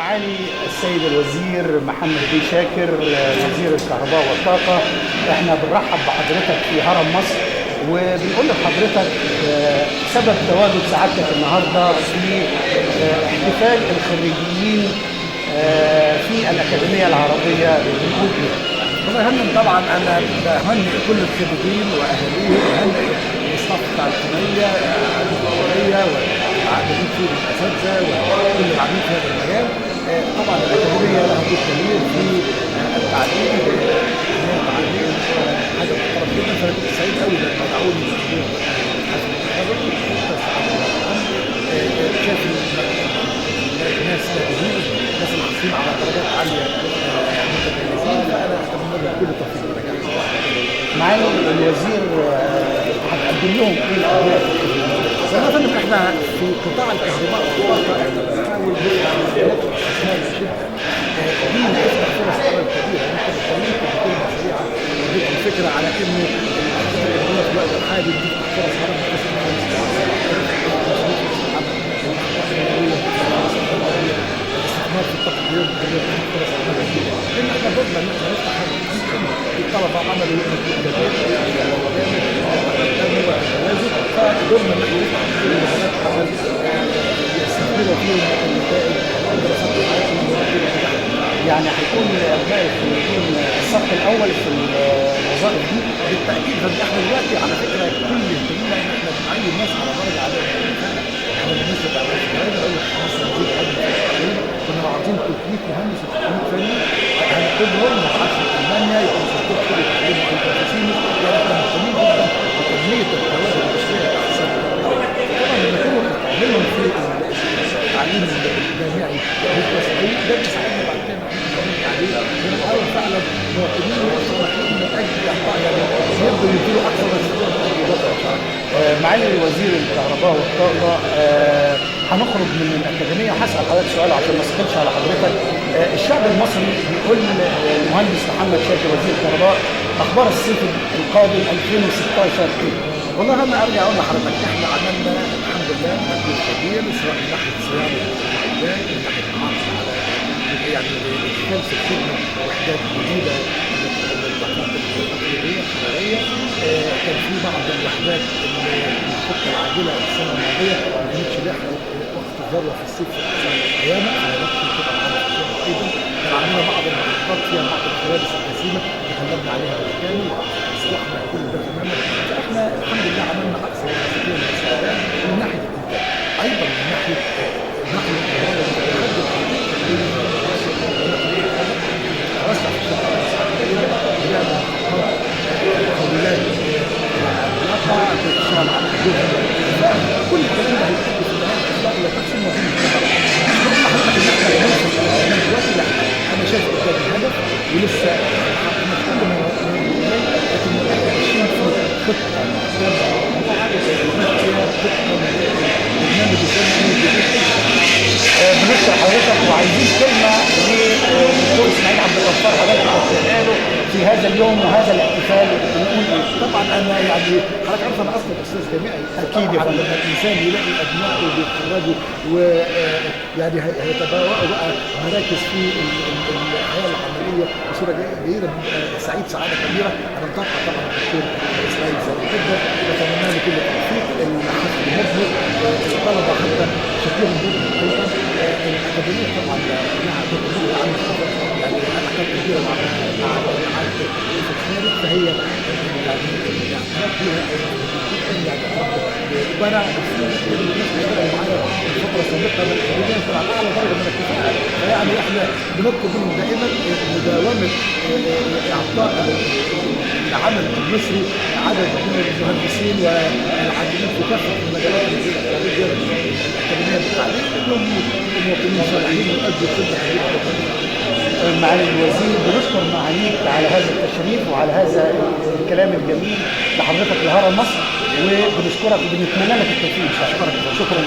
معالي السيد الوزير محمد بيه شاكر وزير الكهرباء والطاقة، احنا بنرحب بحضرتك في هرم مصر وبنقول لحضرتك سبب تواجد سعادتك النهارده في احتفال الخريجين في الأكاديمية العربية للأوبرا. والله يهمني طبعا انا بهنئ كل الخريجين واهاليهم وهنئ الاستاف بتاع الكليه الدوليه والعاملين فيه الاساتذه وكل العاملين في هذا المجال. طبعا الاكاديميه لها دور كبير في التعليم تعليم حاجه محترمه جدا، فانا كنت سعيد قوي لما دعوني حفل التخرج. شايف الناس ناجحين، الناس اللي حاصلين على درجات عاليه متميزين، فانا اتمنى لهم كل التوفيق والنجاح. معالي الوزير هتقدم لهم ايه الابناء؟ زي ما احنا في قطاع الكهرباء والطاقه احنا بنحاول نفتح مجالات استثمار جدا. دي بتفتح فرص عمل كبيره. ممكن اتكلمت بكل سريعه وديك الفكره على انه الاستثمار في الوقت الحالي بتفتح فرص عمل في الطاقه اليوم فرص عمل كبيره. لان احنا ضدنا ان احنا نفتح الطلبه عملوا فقدرنا ان احنا نفتح كل المجالات عمل يستثمروا فيهم النتائج والدراسات بتاعتهم. يعني هيكون ابناء الخريجين الصف الاول في الوظائف دي؟ بالتاكيد. احنا دلوقتي على فكره كل اهتمامنا ان احنا بنعين ناس على درجه عاليه من الكفاءه. احنا بالنسبه للناس الجديده اقول لك مصر موجود كنا عاوزين 300 مهندس و300 فني هنكتبهم نبعتهم المانيا يكونوا في الطب كده يتعلموا عن التفاصيل. يعني احنا مهتمين جدا بتنميه الكوادر البشريه احسن. طبعا لما كانوا بنعملهم في التعليم الجامعي ده بيساعدنا بعد كده نعمل عليه ونحاول فعلا مواطنين وصالحين من اجل اعطاء يعني يقدروا يديروا اكثر من معالي وزير الكهرباء والطاقه، هنخرج من الاكاديميه وهسال حضرتك سؤال عشان ما اسكتش على حضرتك. الشعب المصري بيقول المهندس محمد شاكر وزير الكهرباء اخبار الصيف القادم 2016 ايه؟ والله انا ارجع اقول لحضرتك احنا عملنا الحمد لله مجهود كبير سواء من ناحيه صيانه الانتاج من ناحيه الحفاظ على يعني ادخال في الخدمه وحدات جديده للطاقات التقليديه الحراريه. كان في بعض الوحدات الخطه العاجله السنه الماضيه ما كانتش لحقت وقت الذروه في الصيف في احسن ايامها، فممكن تبقى معانا في الصيف ايضا. كان عندنا بعض المحطات فيها بعض الحوادث الجسيمه تغلبنا عليها بالكامل واصلحنا كل ده تماما. فاحنا الحمد لله عملنا اقصى وسيله من الاستعداد من ناحيه الانتاج، ايضا من ناحيه نقل الكهرباء المتقدم توسع في الشرق الاسكندريه بدانا تحولات العلاقه بالشارع كل الكلام ده هيؤدي في النهايه الى تحسين وظيفه الكهرباء. حضرتك ان احنا نوصل دلوقتي لا انا شايف قدامي هدف ولسه هنتكلم لكن احنا ماشيين في خطه بنشكر حضرتك وعايزين كلمه للدكتور اسماعيل عبد الغفار حضرتك هتقولها له في هذا اليوم وهذا الاحتفال. بنقول ايه؟ طبعا انا يعني حضرتك عارف انا اصلا استاذ جامعي اكيد يا فندم. لما الانسان يلاقي ابنائه بيتخرجوا ويعني هيتبوأوا بقى مراكز في الحياه العمليه بصوره جيده سعيد سعاده كبيره. انا متوقع طبعا الدكتور اسماعيل سعيد جدا بتمنى له كل التوفيق. الحفل مبهر الطلبه حتى شكلهم جدا ايضا. الاكاديميه طبعا لها دور كبير عن يعني علاقات كبيره مع الجامعات في الخارج، فهي يعني فيها وانا الناس بتشتغل معايا الفتره السابقه الاكاديميه كان على اعلى درجه من الكفاءه. فيعني احنا بنطلب منهم دائما مداومه اعطاء العمل المصري عدد من المهندسين والعاملين في كافه المجالات الاكاديميه بالتعليم انهم مواطنين صالحين ويؤدوا خدمه حديثه. معالي الوزير بنشكر معاليك على هذا التشريف وعلى هذا الكلام الجميل لحضرتك لهرم مصر، وبنشكرك وبنتمنى لك التوفيق. شكرا. شكرا.